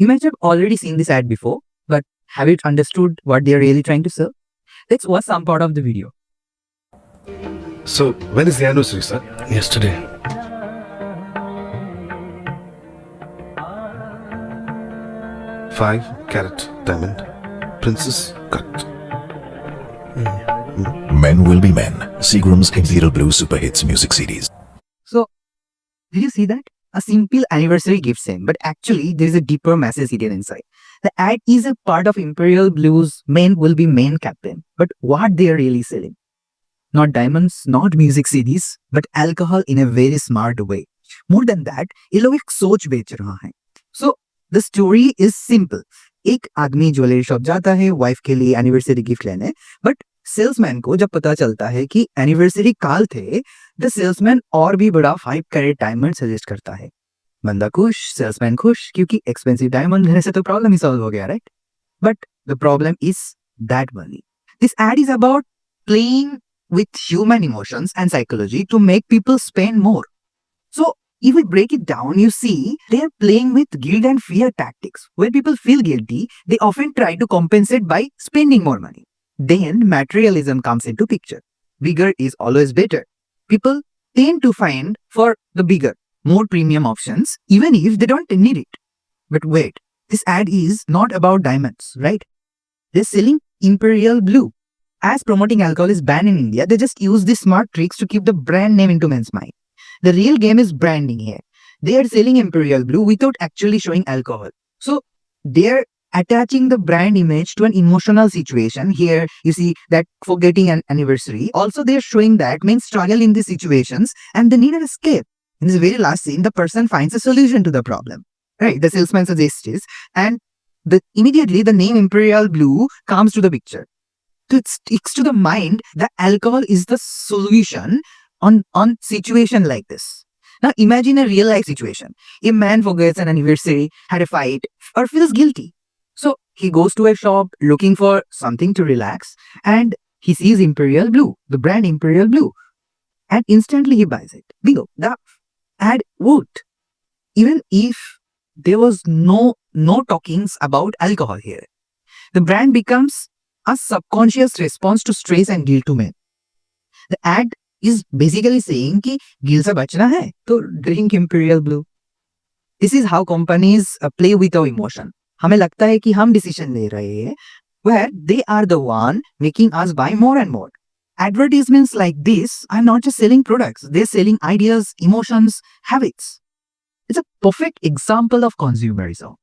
You might have already seen this ad before, but have you understood what they are really trying to sell? Let's watch some part of the video. So, when is the anniversary, sir? Yesterday. Five carat diamond. Princess cut. Men Will Be Men. Seagram's Imperial Blue Super Hits music CDs. So, did you see that? A simple anniversary gift same, but actually there is a deeper message hidden inside. The ad is a part of Imperial Blue's Men Will Be Men campaign, but what they are really selling? Not diamonds, not music CDs, but alcohol in a very smart way. More than that, ये लोग एक सोच बेच रहा है. So, the story is simple. एक आदमी jewellery shop जाता है वाइफ के लिए एनिवर्सरी गिफ्ट लेने, बट सेल्समैन को जब पता चलता है कि एनिवर्सरी काल थे, द सेल्समैन और भी बड़ा 5 कैरेट डायमंड सजेस्ट करता है. बंदा खुश, सेल्समैन खुश, क्योंकि एक्सपेंसिव डायमंड लेने से तो प्रॉब्लम ही सॉल्व हो गया, right? But the problem is that money. This ad is about playing with human emotions and psychology to make people spend more. So, if we break it down, you see they are playing with guilt and fear tactics. When people feel guilty, they often try to compensate by spending more money. Then materialism comes into picture. Bigger is always better. People tend to find for the bigger, more premium options, even if they don't need it. But wait, this ad is not about diamonds, right? They're selling Imperial Blue. As promoting alcohol is banned in India, they just use these smart tricks to keep the brand name into men's mind. The real game is branding here. They are selling Imperial Blue without actually showing alcohol. So they're attaching the brand image to an emotional situation. Here you see that forgetting an anniversary. Also, they're showing that men struggle in these situations and they need an escape. In this very last scene, the person finds a solution to the problem. Right? The salesman suggests this, and immediately the name Imperial Blue comes to the picture. So it sticks to the mind that alcohol is the solution on situation like this. Now imagine a real life situation. A man forgets an anniversary, had a fight, or feels guilty. So he goes to a shop looking for something to relax, and he sees Imperial Blue, the brand Imperial Blue, and instantly he buys it. Bingo, the ad worked. Even if there was no talkings about alcohol here. The brand becomes a subconscious response to stress and guilt to men. The ad is basically saying कि guilt से बचना है तो drink Imperial Blue. This is how companies play with our emotion. हमें लगता है कि हम decision ले रहे हैं, where they are the one making us buy more and more. Advertisements like this are not just selling products, they're selling ideas, emotions, habits. It's a perfect example of consumerism.